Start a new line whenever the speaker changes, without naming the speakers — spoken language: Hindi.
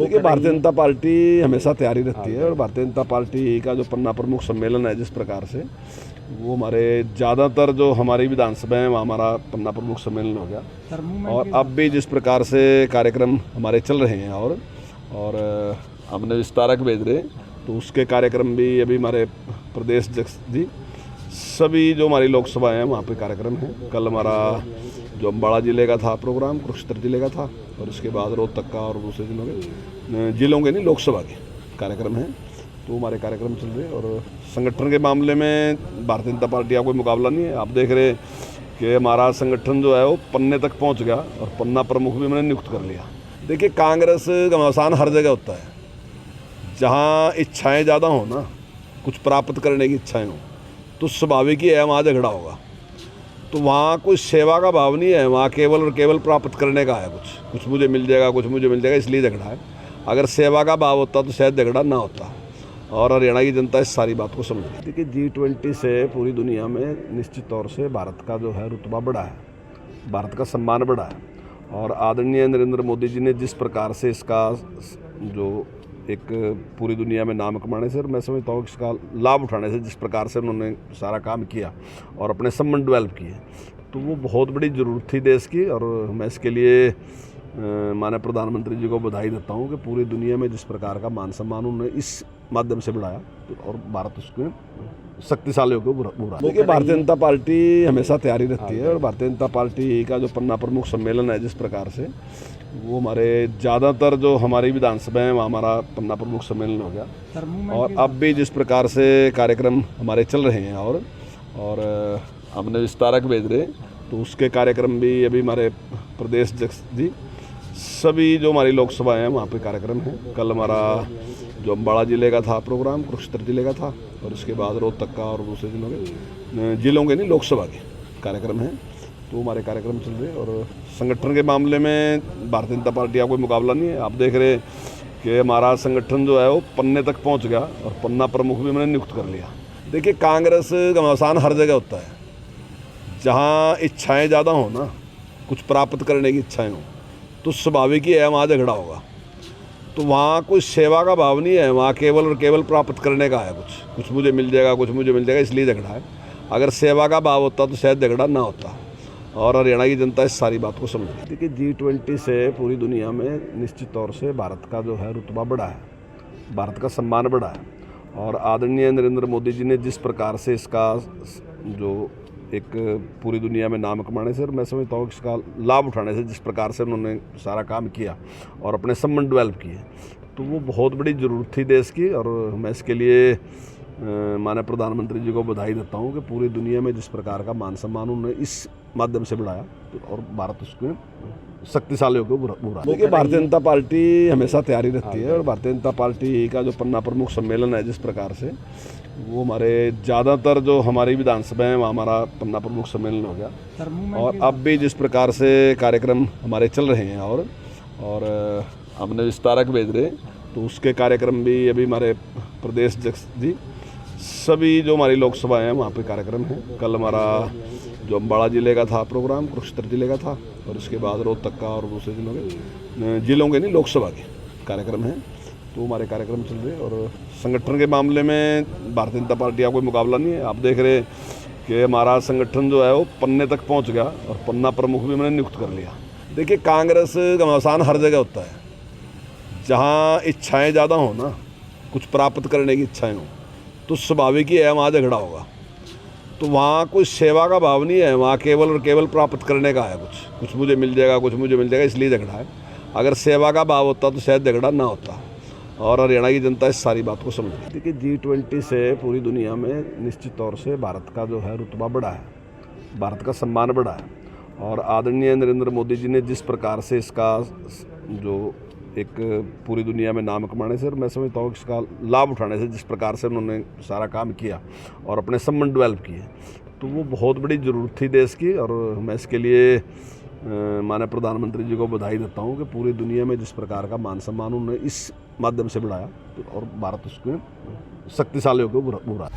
देखिए, भारतीय जनता पार्टी हमेशा तैयारी रहती है और भारतीय जनता पार्टी का जो पन्ना प्रमुख सम्मेलन है जिस प्रकार से वो हमारे ज़्यादातर जो हमारी विधानसभा है वहाँ हमारा पन्ना प्रमुख सम्मेलन हो गया और अब भी जिस प्रकार से कार्यक्रम हमारे चल रहे हैं और हमने विस्तारक भेज रहे तो उसके कार्यक्रम भी अभी हमारे प्रदेश अध्यक्ष जी सभी जो हमारी लोकसभा है वहाँ पे कार्यक्रम है। कल हमारा जो अम्बाड़ा जिले का था प्रोग्राम, कुरुक्षेत्र जिले का था और उसके बाद रोहतक का और दूसरे जिलों के नहीं लोकसभा के कार्यक्रम हैं। तो हमारे कार्यक्रम चल रहे हैं और संगठन के मामले में भारतीय जनता पार्टी का कोई मुकाबला नहीं है। आप देख रहे कि हमारा संगठन जो है वो पन्ने तक पहुंच गया और पन्ना प्रमुख भी मैंने नियुक्त कर लिया। देखिए, कांग्रेस घमासान हर जगह होता है, जहाँ इच्छाएँ ज़्यादा हो ना, कुछ प्राप्त करने की इच्छाएँ हों तो स्वाभाविक ही है वहाँ झगड़ा होगा। तो वहाँ कोई सेवा का भाव नहीं है, वहाँ केवल और केवल प्राप्त करने का है। कुछ मुझे मिल जाएगा, कुछ मुझे मिल जाएगा, इसलिए झगड़ा है। अगर सेवा का भाव होता तो शायद झगड़ा ना होता और हरियाणा की जनता इस सारी बात को समझ रही। देखिए, G20 से पूरी दुनिया में निश्चित तौर से भारत का जो है रुतबा बढ़ा है, भारत का सम्मान बढ़ा है और आदरणीय नरेंद्र मोदी जी ने जिस प्रकार से इसका जो एक पूरी दुनिया में नाम कमाने से और मैं समझता हूँ इसका लाभ उठाने से जिस प्रकार से उन्होंने सारा काम किया और अपने संबंध डेवलप किए तो वो बहुत बड़ी ज़रूरत थी देश की। और मैं इसके लिए माननीय प्रधानमंत्री जी को बधाई देता हूँ कि पूरी दुनिया में जिस प्रकार का मान सम्मान उन्होंने इस माध्यम से बढ़ाया और भारत उसके शक्तिशाली होकर बुरा। देखिए, भारतीय जनता पार्टी हमेशा तैयारी रहती है और भारतीय जनता पार्टी का जो पन्ना प्रमुख सम्मेलन है जिस प्रकार से वो हमारे ज़्यादातर जो हमारी विधानसभा है वहाँ हमारा पन्ना प्रमुख सम्मेलन हो गया और अब भी जिस प्रकार से कार्यक्रम हमारे चल रहे हैं और हमने विस्तारक भेज रहे तो उसके कार्यक्रम भी अभी हमारे प्रदेश अध्यक्ष जी सभी जो हमारी लोकसभा है वहाँ पे कार्यक्रम है। कल हमारा जो अम्बाड़ा जिले का था प्रोग्राम, कुरुक्षेत्र जिले का था और उसके बाद रोहतक का और दूसरे जिलों के नहीं लोकसभा के कार्यक्रम हैं। तो हमारे कार्यक्रम चल रहे हैं और संगठन के मामले में भारतीय जनता पार्टी का कोई मुकाबला नहीं है। आप देख रहे कि हमारा संगठन जो है वो पन्ने तक पहुंच गया और पन्ना प्रमुख भी मैंने नियुक्त कर लिया। देखिए, कांग्रेस घमासान हर जगह होता है, जहाँ इच्छाएँ ज़्यादा हो ना, कुछ प्राप्त करने की इच्छाएँ हों तो स्वाभाविक ही है वहाँ झगड़ा होगा। तो वहाँ कोई सेवा का भाव नहीं है, वहाँ केवल और केवल प्राप्त करने का है। कुछ मुझे मिल जाएगा, कुछ मुझे मिल जाएगा, इसलिए झगड़ा है। अगर सेवा का भाव होता तो शायद झगड़ा ना होता और हरियाणा की जनता इस सारी बात को समझ रही। देखिए, G20 से पूरी दुनिया में निश्चित तौर से भारत का जो है रुतबा बढ़ा है, भारत का सम्मान बढ़ा है और आदरणीय नरेंद्र मोदी जी ने जिस प्रकार से इसका जो एक पूरी दुनिया में नाम कमाने से और मैं समझता हूँ इसका लाभ उठाने से जिस प्रकार से उन्होंने सारा काम किया और अपने संबंध डेवलप किए तो वो बहुत बड़ी ज़रूरत थी देश की। और मैं इसके लिए माननीय प्रधानमंत्री जी को बधाई देता हूँ कि पूरी दुनिया में जिस प्रकार का मान सम्मान उन्होंने इस माध्यम से बढ़ाया और भारत उसके शक्तिशाली होकर बुरा। देखिए, भारतीय जनता पार्टी हमेशा तैयारी रहती है और भारतीय जनता पार्टी का जो पन्ना प्रमुख सम्मेलन है जिस प्रकार से वो हमारे ज़्यादातर जो हमारी विधानसभा है वहाँ हमारा पन्ना प्रमुख सम्मेलन हो गया और अब भी जिस प्रकार से कार्यक्रम हमारे चल रहे हैं और हमने विस्तारक भेज रहे तो उसके कार्यक्रम भी अभी हमारे प्रदेश अध्यक्ष जी सभी जो हमारी लोकसभा है वहाँ पे कार्यक्रम है। कल हमारा जो अम्बाड़ा जिले का था प्रोग्राम, कुरुक्षेत्र जिले का था और उसके बाद रोहतक का और दूसरे जिलों के नहीं लोकसभा के कार्यक्रम हैं। तो हमारे कार्यक्रम चल रहे हैं और संगठन के मामले में भारतीय जनता पार्टी का कोई मुकाबला नहीं है। आप देख रहे कि हमारा संगठन जो है वो पन्ने तक पहुंच गया और पन्ना प्रमुख भी मैंने नियुक्त कर लिया। देखिए, कांग्रेस घमासान हर जगह होता है, जहाँ इच्छाएँ ज़्यादा हो ना, कुछ प्राप्त करने की इच्छाएँ हों तो स्वाभाविक ही है वहाँ झगड़ा होगा। तो वहाँ कोई सेवा का भाव नहीं है, वहाँ केवल और केवल प्राप्त करने का है। कुछ मुझे मिल जाएगा, कुछ मुझे मिल जाएगा, इसलिए झगड़ा है। अगर सेवा का भाव होता तो शायद झगड़ा ना होता और हरियाणा की जनता इस सारी बात को समझ रही। देखिए, G20 से पूरी दुनिया में निश्चित तौर से भारत का जो है रुतबा बढ़ा है, भारत का सम्मान बढ़ा है और आदरणीय नरेंद्र मोदी जी ने जिस प्रकार से इसका जो एक पूरी दुनिया में नाम कमाने से और मैं समझता हूँ इसका लाभ उठाने से जिस प्रकार से उन्होंने सारा काम किया और अपने संबंध डेवलप किए तो वो बहुत बड़ी ज़रूरत थी देश की। और मैं इसके लिए माननीय प्रधानमंत्री जी को बधाई देता हूँ कि पूरी दुनिया में जिस प्रकार का मान सम्मान उन्होंने इस माध्यम से बढ़ाया और भारत उसके शक्तिशाली होकर बुरा।